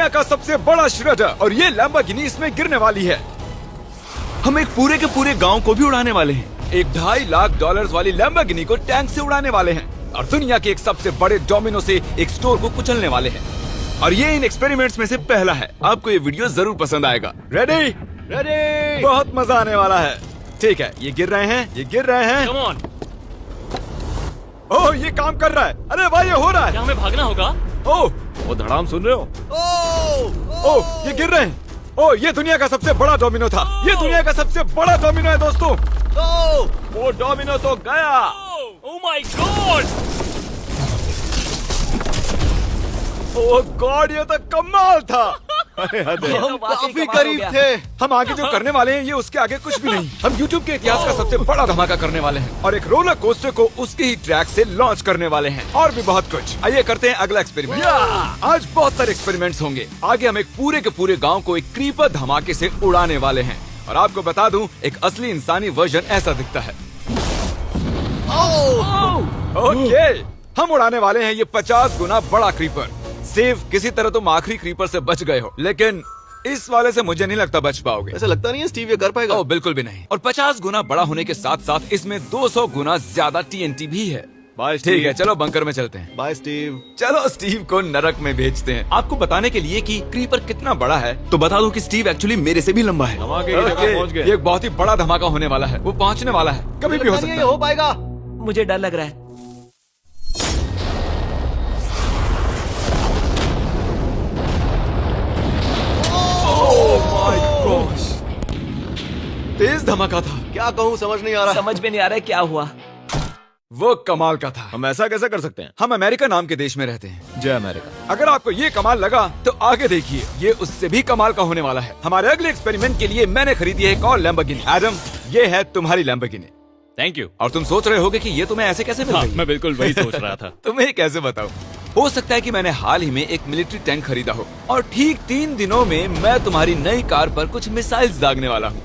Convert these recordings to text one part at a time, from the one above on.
दुनिया का सबसे बड़ा श्रेडर और ये लैम्बोर्गिनी इसमें गिरने वाली है। हम एक पूरे के पूरे गांव को भी उड़ाने वाले हैं। एक $2.5 लाख वाली लैम्बोर्गिनी को टैंक से उड़ाने वाले हैं और दुनिया के एक सबसे बड़े डोमिनो से एक स्टोर को कुचलने वाले हैं। और ये इन एक्सपेरिमेंट्स में से पहला है। आपको ये वीडियो जरूर पसंद आएगा। रेडी? रेडी। बहुत मजा आने वाला है। ठीक है, ये गिर रहे हैं, ये गिर रहे हैं। Come on. ओह, ये काम कर रहा है। अरे भाई, ये हो रहा है। क्या हमें भागना होगा? ओह, वो धड़ाम सुन रहे हो? ओह, ये गिर रहे हैं। ओह, ये दुनिया का सबसे बड़ा डोमिनो था। ये दुनिया का सबसे बड़ा डोमिनो है दोस्तों। वो डोमिनो तो गया। Oh my God! Oh God, ये तो कमाल था। हम काफी करीब थे। हम आगे जो करने वाले हैं ये उसके आगे कुछ भी नहीं। हम YouTube के इतिहास का सबसे बड़ा धमाका करने वाले हैं और एक रोलर कोस्टर को उसके ही ट्रैक से लॉन्च करने वाले हैं और भी बहुत कुछ। आइए करते हैं अगला एक्सपेरिमेंट। आज बहुत सारे एक्सपेरिमेंट्स होंगे। आगे हम एक पूरे के पूरे गांव को एक क्रीपर धमाके से उड़ाने वाले हैं और आपको बता दूं, एक असली इंसानी वर्जन ऐसा दिखता है। ओके, हम उड़ाने वाले हैं ये 50 गुना बड़ा क्रीपर। सेफ, किसी तरह तुम आखिरी क्रीपर से बच गए हो, लेकिन इस वाले से मुझे नहीं लगता बच पाओगे। ऐसा लगता नहीं है स्टीव ये कर पाएगा। ओह बिल्कुल भी नहीं। और 50 गुना बड़ा होने के साथ साथ इसमें 200 गुना ज्यादा TNT भी है। बाय ठीक है, चलो बंकर में चलते हैं। Bye Steve. चलो स्टीव को नरक में भेजते हैं। आपको बताने के लिए कि क्रीपर कितना बड़ा है तो बता दूं कि स्टीव एक्चुअली मेरे से भी लंबा है। धमाके की जगह पहुंच गए। ये एक बहुत ही बड़ा धमाका होने वाला है। वो पहुंचने वाला है, कभी भी हो सकता है। हो पाएगा। मुझे डर लग रहा है। तेज धमाका था। क्या कहूँ समझ नहीं आ रहा। समझ में नहीं आ रहा है क्या हुआ। वो कमाल का था। हम ऐसा कैसे कर सकते हैं? हम अमेरिका नाम के देश में रहते हैं। जय अमेरिका। अगर आपको ये कमाल लगा तो आगे देखिए, ये उससे भी कमाल का होने वाला है। हमारे अगले एक्सपेरिमेंट के लिए मैंने खरीदी है एक और लैम्बोर्गिनी। एडम, ये है तुम्हारी लैम्बोर्गिनी। Thank you. और तुम सोच रहे होगे कि ये तुम्हें ऐसे कैसे मिल हाँ, गई? मैं बिल्कुल वही सोच रहा था। तुम्हें कैसे बताऊं? हो सकता है कि मैंने हाल ही में एक मिलिट्री टैंक खरीदा हो और ठीक 3 दिनों में मैं तुम्हारी नई कार पर कुछ मिसाइल्स दागने वाला हूँ।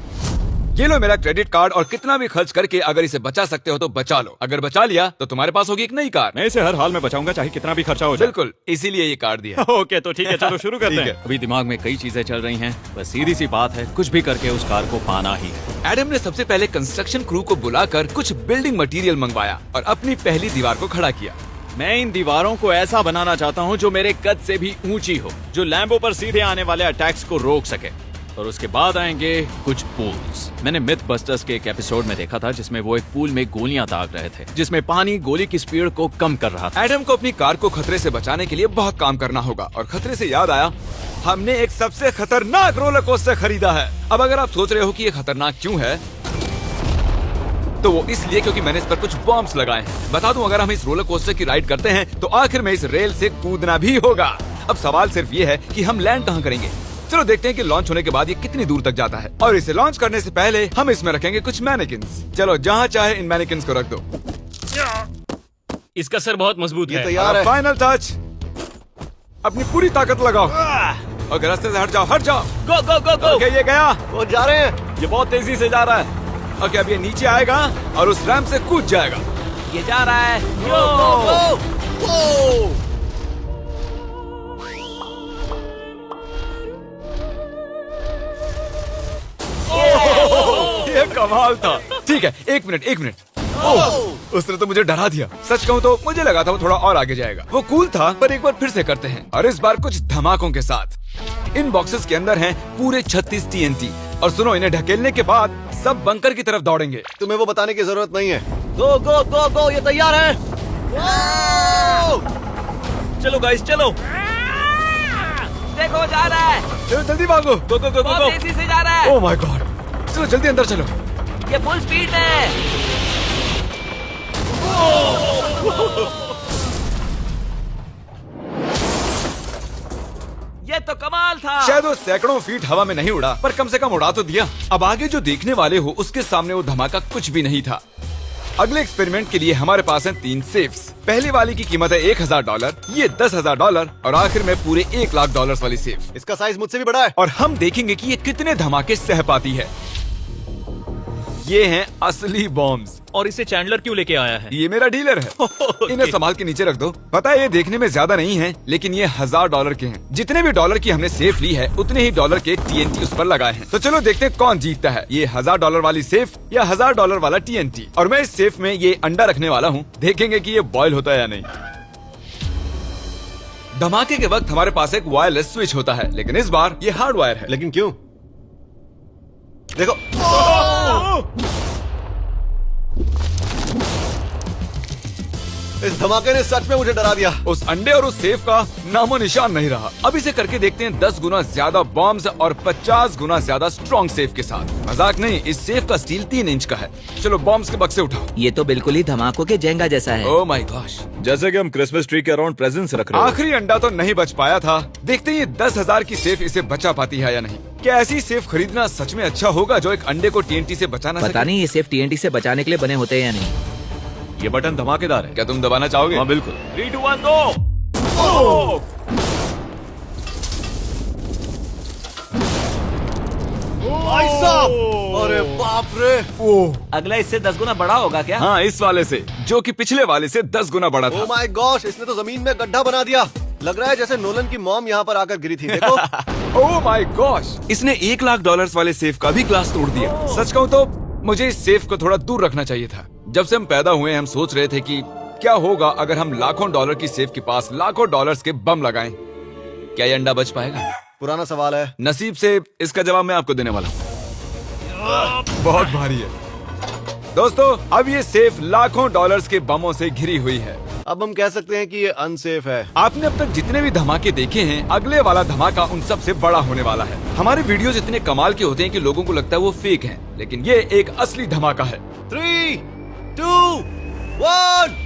ये लो मेरा क्रेडिट कार्ड और कितना भी खर्च करके अगर इसे बचा सकते हो तो बचा लो। अगर बचा लिया तो तुम्हारे पास होगी एक नई कार। मैं इसे हर हाल में बचाऊंगा, चाहे कितना भी खर्चा हो जाए। बिल्कुल, इसीलिए ये कार्ड दिया। ओके, तो ठीक है, चलो शुरू करते ठीक हैं। अभी दिमाग में कई चीजें चल रही हैं, बस सीधी सी बात है, कुछ भी करके उस कार को पाना ही है। एडम ने सबसे पहले कंस्ट्रक्शन क्रू को बुलाकर कुछ बिल्डिंग मटेरियल मंगवाया और अपनी पहली दीवार को खड़ा किया। मैं इन दीवारों को ऐसा बनाना चाहता हूँ जो मेरे कद से भी ऊंची हो, जो लैम्बो पर सीधे आने वाले अटैक्स को रोक सके। और उसके बाद आएंगे कुछ पूल्स। मैंने मिथ बस्टर्स के एक एपिसोड में देखा था जिसमें वो एक पूल में गोलियां दाग रहे थे, जिसमें पानी गोली की स्पीड को कम कर रहा था। एडम को अपनी कार को खतरे से बचाने के लिए बहुत काम करना होगा और खतरे से याद आया, हमने एक सबसे खतरनाक रोलर कोस्टर खरीदा है। अब अगर आप सोच रहे हो कि ये खतरनाक क्यों है, तो वो इसलिए क्योंकि मैंने इस पर कुछ बॉम्ब्स लगाए हैं। बता दूं, अगर हम इस रोलर कोस्टर की राइड करते हैं तो आखिर में इस रेल से कूदना भी होगा। अब सवाल सिर्फ ये है कि हम लैंड कहाँ करेंगे। चलो देखते हैं कि लॉन्च होने के बाद ये कितनी दूर तक जाता है। और इसे लॉन्च करने से पहले हम इसमें रखेंगे कुछ मैनेकिन्स। चलो जहाँ चाहे इन मैनेकिन्स को रख दो। इसका सर बहुत मजबूत ये है। तैयार है। फाइनल टच, अपनी पूरी ताकत लगाओ। ओके, रास्ते से हट जाओ, हट जाओ। गो गो गो गो। ओके, ये गया। वो जा रहे हैं। ये बहुत तेजी से जा रहा है। ओके, अब ये नीचे आएगा और उस रैंप से कूद जाएगा। ये जा रहा है। ये कमाल था। ठीक है, एक मिनट। ओह, उसने तो मुझे डरा दिया। सच कहूँ तो मुझे लगा था वो थोड़ा और आगे जाएगा। वो कूल था, पर एक बार फिर से करते हैं और इस बार कुछ धमाकों के साथ। इन बॉक्सेस के अंदर हैं पूरे 36 TNT और सुनो, इन्हें ढकेलने के बाद सब बंकर की तरफ दौड़ेंगे। तुम्हें वो बताने की जरूरत नहीं है। गो गो गो गो, ये तैयार है। चलो गाइस, चलो। देखो जा रहा है। चलो जल्दी भागो। गो गो गो गो बहुत गो। तेजी से जा रहा है। ओह माय गॉड, चलो जल्दी अंदर चलो। ये फुल स्पीड में। ये तो कमाल था। शायद वो सैकड़ों फीट हवा में नहीं उड़ा, पर कम से कम उड़ा तो दिया। अब आगे जो देखने वाले हो उसके सामने वो धमाका कुछ भी नहीं था। अगले एक्सपेरिमेंट के लिए हमारे पास हैं 3 सेफ्स। पहली वाली की कीमत है $1000, ये $10,000 और आखिर में पूरे $1 लाख वाली सेफ। इसका साइज मुझसे भी बड़ा है। और हम देखेंगे कि ये कितने धमाके सह पाती है। ये हैं असली बॉम्ब्स। और इसे चैंडलर क्यों लेके आया है? ये मेरा डीलर है। इन्हें संभाल के नीचे रख दो। पता है ये देखने में ज्यादा नहीं है, लेकिन ये $1000 के हैं। जितने भी डॉलर की हमने सेफ ली है, उतने ही डॉलर के TNT उस पर लगाए हैं। तो चलो देखते हैं कौन जीतता है, ये $1000 वाली सेफ या $1000 वाला TNT। और मैं इस सेफ में ये अंडा रखने वाला हूँ, देखेंगे कि ये बॉयल होता है या नहीं। धमाके के वक्त हमारे पास एक वायरलेस स्विच होता है, लेकिन इस बार ये हार्ड वायर है। लेकिन क्यों? देखो, इस धमाके ने सच में मुझे डरा दिया। उस अंडे और उस सेफ का नामो निशान नहीं रहा। अब इसे करके देखते हैं 10 गुना ज्यादा बॉम्ब्स और 50 गुना ज्यादा स्ट्रॉन्ग सेफ के साथ। मजाक नहीं, इस सेफ का स्टील 3 इंच का है। चलो बॉम्ब्स के बक्से उठाओ। ये तो बिल्कुल ही धमाकों के जेंगा जैसा है। ओह माय गॉश, जैसे कि हम क्रिसमस ट्री के अराउंड प्रेजेंट्स रख रहे हैं। आखिरी अंडा तो नहीं बच पाया था। देखते हैं ये 10,000 की सेफ इसे बचा पाती है या नहीं। क्या ऐसी सेफ खरीदना सच में अच्छा होगा जो एक अंडे को TNT से बचा ना सके? पता नहीं ये सेफ TNT से बचाने के लिए बने होते हैं या नहीं। ये बटन धमाकेदार है। क्या तुम दबाना चाहोगे? हाँ बिल्कुल। 3, 2, 1 गो। भाई साहब, अरे बाप रे। अगला इससे 10 गुना बड़ा होगा क्या? हाँ, इस वाले से, जो कि पिछले वाले से 10 गुना बड़ा ओ था। माय गॉश, इसने तो जमीन में गड्ढा बना दिया। लग रहा है जैसे नोलन की मॉम यहाँ पर आकर गिरी थी। देखो। ओह माय गॉश, इसने $1,00,000 वाले सेफ का भी ग्लास तोड़ दिया। सच कहूँ तो मुझे इस सेफ को थोड़ा दूर रखना चाहिए था। जब से हम पैदा हुए हम सोच रहे थे कि क्या होगा अगर हम लाखों डॉलर की सेफ के पास लाखों डॉलर्स के बम लगाएं। क्या ये अंडा बच पाएगा? पुराना सवाल है। नसीब से इसका जवाब मैं आपको देने वाला हूँ। बहुत भारी है दोस्तों। अब ये सेफ लाखों डॉलर्स के बमों से घिरी हुई है। अब हम कह सकते हैं कि ये अनसेफ है। आपने अब तक जितने भी धमाके देखे हैं, अगले वाला धमाका उन सब से बड़ा होने वाला है। हमारे वीडियोस इतने कमाल के होते हैं कि लोगों को लगता है वो फेक हैं, लेकिन ये एक असली धमाका है। 3, 2, 1।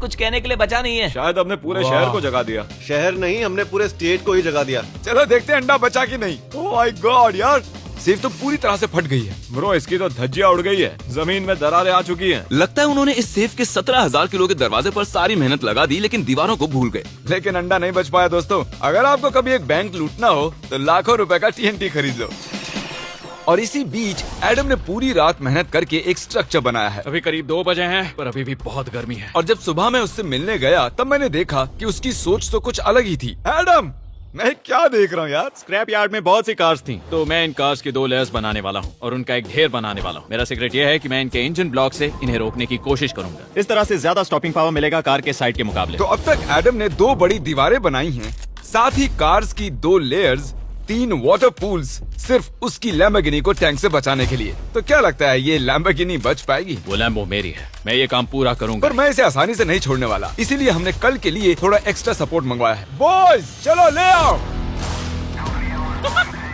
कुछ कहने के लिए बचा नहीं है। शायद हमने पूरे वाह। शहर को जगा दिया। शहर नहीं, हमने पूरे स्टेट को ही जगा दिया। चलो देखते हैं अंडा बचा कि नहीं। ओह माय गॉड यार, सेफ तो पूरी तरह से फट गई है। ब्रो, इसकी तो धज्जियां उड़ गई है। जमीन में दरारें आ चुकी हैं। लगता है उन्होंने इस सेफ के 17,000 किलो के दरवाजे पर सारी मेहनत लगा दी, लेकिन दीवारों को भूल गए। लेकिन अंडा नहीं बच पाया दोस्तों। अगर आपको कभी एक बैंक लूटना हो तो लाखों रुपए का TNT खरीद लो। और इसी बीच एडम ने पूरी रात मेहनत करके एक स्ट्रक्चर बनाया है। अभी करीब 2 बजे हैं, पर अभी भी बहुत गर्मी है। और जब सुबह मैं उससे मिलने गया तब मैंने देखा कि उसकी सोच तो कुछ अलग ही थी। एडम, मैं क्या देख रहा हूँ यार? स्क्रैप यार्ड में बहुत सी कार्स थी, तो मैं इन कार्स की 2 लेयर्स बनाने वाला हूँ और उनका एक ढेर बनाने वाला हूँ। मेरा सीक्रेट ये है कि मैं इनके इंजन ब्लॉक से इन्हें रोकने की कोशिश करूंगा। इस तरह से ज्यादा स्टॉपिंग पावर मिलेगा कार के साइड के मुकाबले। तो अब तक एडम ने 2 बड़ी दीवारें बनाई हैं, साथ ही कार्स की 2 लेयर्स, 3 वाटर पूल्स, सिर्फ उसकी लैम्बोर्गिनी को टैंक से बचाने के लिए। तो क्या लगता है ये लैम्बोर्गिनी बच पाएगी? वो लैम्बो मेरी है, मैं ये काम पूरा करूंगा। पर मैं इसे आसानी से नहीं छोड़ने वाला, इसीलिए हमने कल के लिए थोड़ा एक्स्ट्रा सपोर्ट मंगवाया है। बॉयज चलो ले आओ।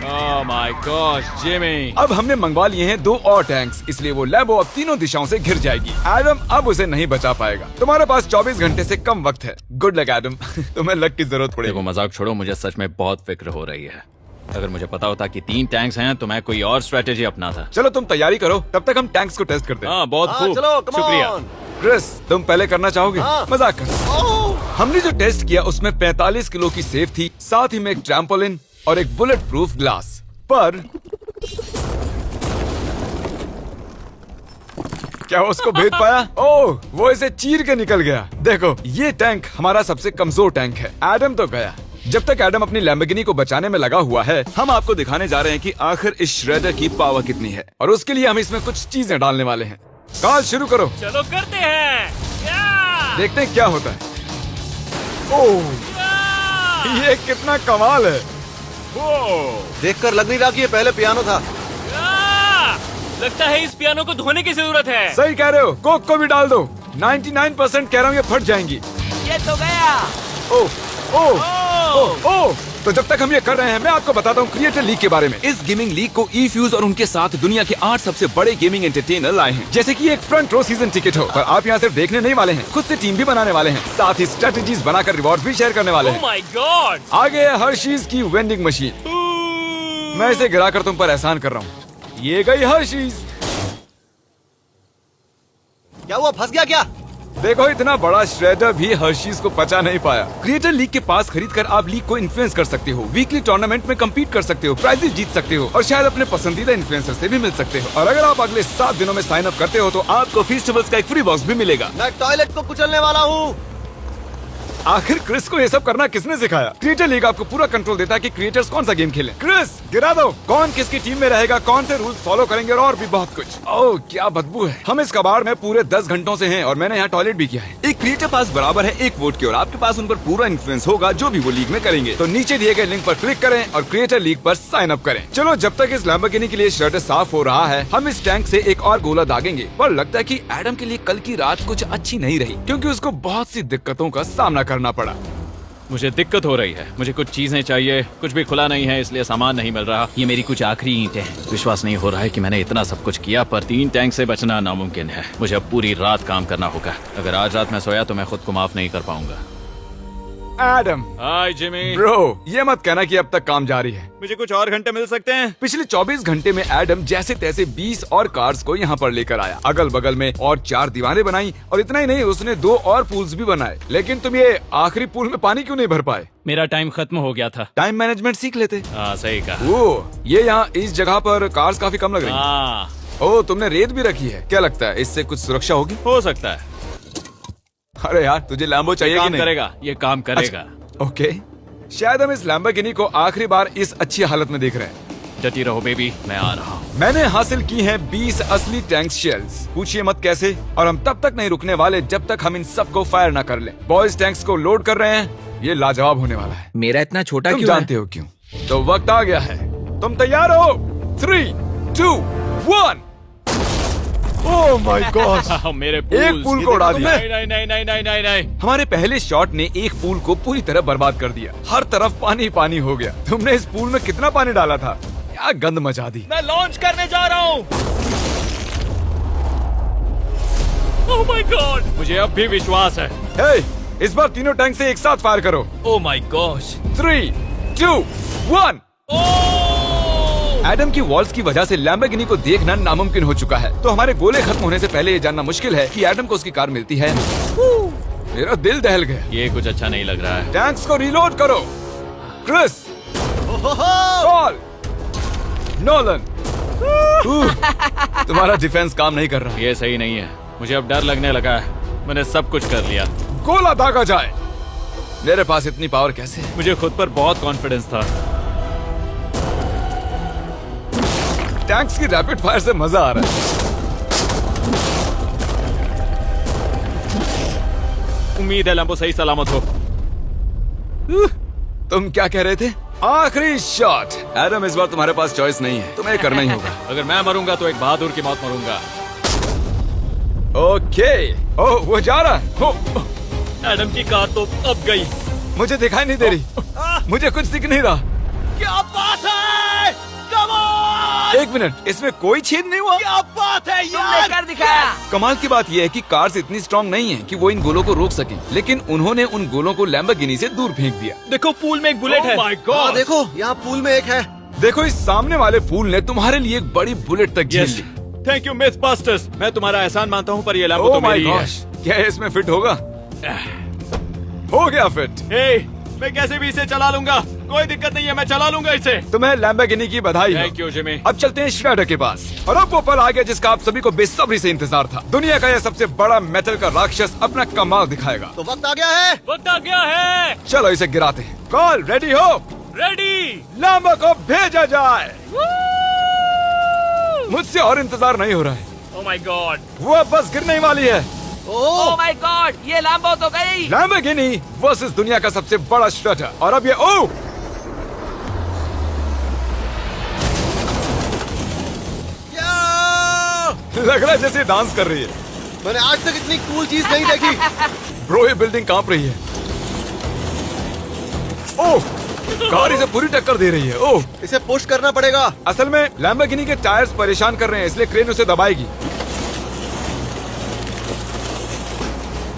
Oh my gosh Jimmy. अब हमने मंगवा लिए हैं 2 और टैंक्स, इसलिए वो लैम्बो अब तीनों दिशाओं से घिर जाएगी। एडम अब उसे नहीं बचा पाएगा। तुम्हारे पास 24 घंटे से कम वक्त है। Good luck Adam. तुम्हें लक की जरूरत देखो पड़ेगी। मजाक छोड़ो, मुझे सच में बहुत फिक्र हो रही है। अगर मुझे पता होता कि 3 टैंक्स हैं तो मैं कोई और स्ट्रेटेजी अपनाता। चलो तुम तैयारी करो, तब तक हम टैंक्स को टेस्ट करते हैं। हाँ बहुत हाँ, खूब, चलो, come शुक्रिया। on। क्रिस, तुम पहले करना चाहोगे? हाँ। मजाक कर। हमने जो टेस्ट किया उसमें 45 किलो की सेफ थी, साथ ही में एक ट्रैम्पोलिन और एक बुलेट प्रूफ ग्लास। पर क्या वो उसको भेद पाया? ओह, वो इसे चीर के निकल गया। देखो, ये टैंक हमारा सबसे कमजोर टैंक है। एडम तो गया। जब तक एडम अपनी लैम्बोर्गिनी को बचाने में लगा हुआ है, हम आपको दिखाने जा रहे हैं कि आखिर इस श्रेडर की पावर कितनी है, और उसके लिए हम इसमें कुछ चीजें डालने वाले हैं। कार्ल शुरू करो। चलो करते हैं। या! देखते हैं क्या होता है। ओह, ये कितना कमाल है। देखकर लग नहीं रहा कि ये पहले पियानो था। या! लगता है इस पियानो को धोने की जरूरत है। सही कह रहे हो, कोक को भी डाल दो। 99% कह रहा हूँ ये फट जाएंगी। ये तो गया। ओह ओह ओह ओह। तो जब तक हम ये कर रहे हैं, मैं आपको बताता हूँ क्रिएटर लीग के बारे में। इस गेमिंग लीग को ई-फ्यूज और उनके साथ दुनिया के 8 सबसे बड़े गेमिंग एंटरटेनर लाए हैं। जैसे कि एक फ्रंट रो सीजन टिकट हो, पर आप यहाँ सिर्फ देखने नहीं वाले हैं, खुद से टीम भी बनाने वाले हैं, साथ ही स्ट्रेटेजीज बनाकर रिवॉर्ड भी शेयर करने वाले ओह हैं। My God. आगे है हर्शीज की वेंडिंग मशीन। मैं इसे गिराकर तुम पर एहसान कर रहा हूँ। ये गई हर्शीज। क्या हुआ, फंस गया क्या? देखो इतना बड़ा श्रेडर भी हर्शीज को पचा नहीं पाया। क्रिएटर लीग के पास खरीद कर आप लीग को इन्फ्लुएंस कर सकते हो, वीकली टूर्नामेंट में कम्पीट कर सकते हो, प्राइजेस जीत सकते हो और शायद अपने पसंदीदा इन्फ्लुएंसर से भी मिल सकते हो। और अगर आप अगले 7 दिनों में साइन अप करते हो तो आपको फेस्टिवल्स का एक फ्री बॉक्स भी मिलेगा। मैं टॉयलेट को कुचलने वाला हूँ। आखिर क्रिस को ये सब करना किसने सिखाया? क्रिएटर लीग आपको पूरा कंट्रोल देता है कि क्रिएटर्स कौन सा गेम खेलें। क्रिस गिरा दो, कौन किसकी टीम में रहेगा, कौन से रूल्स फॉलो करेंगे और भी बहुत कुछ। ओह क्या बदबू है। हम इस कबाड़ में पूरे 10 घंटों से हैं और मैंने यहाँ टॉयलेट भी किया है। एक क्रिएटर पास बराबर है एक वोट के और आपके पास उन पर पूरा इन्फ्लुएंस होगा जो भी वो लीग में करेंगे। तो नीचे दिए गए लिंक पर क्लिक करें और क्रिएटर लीग पर साइन अप करें। चलो जब तक इस लैम्बोर्गिनी के लिए श्रेडर साफ हो रहा है, हम इस टैंक से एक और गोला दागेंगे। पर लगता है कि एडम के लिए कल की रात कुछ अच्छी नहीं रही क्योंकि उसको बहुत सी दिक्कतों का सामना करना पड़ा। मुझे दिक्कत हो रही है, मुझे कुछ चीजें चाहिए, कुछ भी खुला नहीं है इसलिए सामान नहीं मिल रहा। ये मेरी कुछ आखिरी ईंटें हैं। विश्वास नहीं हो रहा है कि मैंने इतना सब कुछ किया पर 3 टैंक से बचना नामुमकिन है। मुझे अब पूरी रात काम करना होगा। अगर आज रात में सोया तो मैं खुद को माफ नहीं कर पाऊंगा। एडम हाय जिमी। ब्रो, ये मत कहना कि अब तक काम जारी है। मुझे कुछ और घंटे मिल सकते हैं? पिछले 24 घंटे में एडम जैसे तैसे 20 और कार्स को यहाँ पर लेकर आया, अगल बगल में और 4 दीवारें बनाई और इतना ही नहीं उसने 2 और पूल्स भी बनाए। लेकिन तुम ये आखिरी पूल में पानी क्यों नहीं भर पाए? मेरा टाइम खत्म हो गया था। टाइम मैनेजमेंट सीख लेते। हाँ सही कहा। वो ये यहाँ इस जगह पर कार्स काफी कम लग रही हैं। हाँ ओह तुमने रेत भी रखी है, क्या लगता है इससे कुछ सुरक्षा होगी? हो सकता है। अरे यार तुझे लैम्बो चाहिए कि काम नहीं? करेगा, ये काम करेगा। ओके, शायद हम इस लैम्बोर्गिनी को आखिरी बार इस अच्छी हालत में देख रहे हैं। डटी रहो बेबी, मैं आ रहा हूँ। मैंने हासिल की हैं 20 असली टैंक शेल्स। पूछिए मत कैसे, और हम तब तक नहीं रुकने वाले जब तक हम इन सबको फायर ना कर लें। बॉयज टैंक्स को लोड कर रहे हैं, ये लाजवाब होने वाला है। मेरा इतना छोटा तुम क्यों जानते हो क्यों? तो वक्त आ गया है, तुम तैयार हो? 3, 2, 1। ओह माय गॉड, मेरे एक पूल को उड़ा दिया। नहीं नहीं नहीं नहीं नहीं नहीं। हमारे पहले शॉट ने एक पूल को पूरी तरह बर्बाद कर दिया। हर तरफ पानी पानी हो गया। तुमने इस पूल में कितना पानी डाला था? क्या गंद मचा दी। मैं लॉन्च करने जा रहा हूँ। ओह माय गॉड, मुझे अब भी विश्वास है। हे, इस बार तीनों टैंक से एक साथ फायर करो। Oh my gosh. 3, 2, 1। एडम की वॉल्स की वजह से लैम्बोर्गिनी को देखना नामुमकिन हो चुका है। तो हमारे गोले खत्म होने से पहले ये जानना मुश्किल है कि एडम को उसकी कार मिलती है। मेरा दिल दहल गया। ये कुछ अच्छा नहीं लग रहा है। टैंक्स को रीलोड करो। Chris, call, Nolan. तुम्हारा डिफेंस काम नहीं कर रहा। ये सही नहीं है, मुझे अब डर लगने लगा है। मैंने सब कुछ कर लिया। गोला दागा जाए। मेरे पास इतनी पावर कैसे है? मुझे खुद पर बहुत कॉन्फिडेंस था। टैंक्स की रैपिड फायर से मजा आ रहा है। उम्मीद है लैम्बो सही सलामत हो। तुम क्या कह रहे थे? आखिरी शॉट। एडम इस बार तुम्हारे पास चॉइस नहीं है, तुम्हें करना ही होगा। अगर मैं मरूंगा तो एक बहादुर की मौत मरूंगा। ओके, ओह वो जा रहा है। एडम की कार तो अब गई। मुझे दिखाई नहीं दे रही, मुझे कुछ दिख नहीं रहा। क्या बात है? Come on! एक मिनट, इसमें कोई छेद नहीं हुआ? क्या बात है तुमने यार? कर दिखाया। कमाल की बात यह है कि कार्स इतनी स्ट्रांग नहीं है कि वो इन गोलों को रोक सके, लेकिन उन्होंने उन गोलों को लैम्बोर्गिनी से दूर फेंक दिया। देखो पूल में एक बुलेट है। माय हाँ गॉड। देखो, यहाँ पूल में एक है। देखो इस सामने वाले पूल ने तुम्हारे लिए एक बड़ी बुलेट तक झेल ली। Thank you myth busters. मैं तुम्हारा एहसान मानता हूँ पर ये लैम्बो ओह तो माय मेरी है। गॉश, क्या इसमें फिट होगा? हो गया फिट। हे, मैं कैसे भी इसे चला लूंगा, कोई दिक्कत नहीं है, मैं चला लूंगा इसे। तुम्हें लैम्बोर्गिनी की बधाई हो। Thank you Jimmy. अब चलते हैं श्रेडर के पास। और अब वो पल आ गया जिसका आप सभी को बेसब्री से इंतजार था। दुनिया का यह सबसे बड़ा मेटल का राक्षस अपना कमाल दिखाएगा। तो वक्त आ गया है। वक्त आ गया है। चलो इसे गिराते हैं। कॉल रेडी हो? रेडी। लैम्बो को भेजा जाए। मुझसे और इंतजार नहीं हो रहा है। Oh my God. वो अब बस गिरने ही वाली है। ओह माय गॉड, ये लैम्बो तो गई। लैम्बोर्गिनी वर्सेस दुनिया का सबसे बड़ा श्रेडर। और अब ये ओह लग रहा है जैसे डांस कर रही है। मैंने आज तक इतनी कूल चीज नहीं देखी। ब्रो ये बिल्डिंग कांप रही है। ओह, कार इसे पूरी टक्कर दे रही है। ओह, इसे पुश करना पड़ेगा। असल में लैम्बोर्गिनी के टायर्स परेशान कर रहे हैं, इसलिए क्रेन उसे दबाएगी।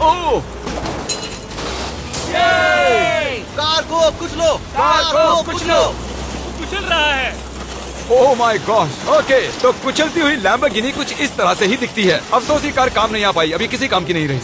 ओह, कार को कुछ लो। कार को कुछ लो। कुचल रहा है। Oh my gosh. ओके, तो कुचलती हुई लैम्बोर्गिनी कुछ इस तरह से ही दिखती है। अफसोस ये कार काम नहीं आ पाई, अभी किसी काम की नहीं रही।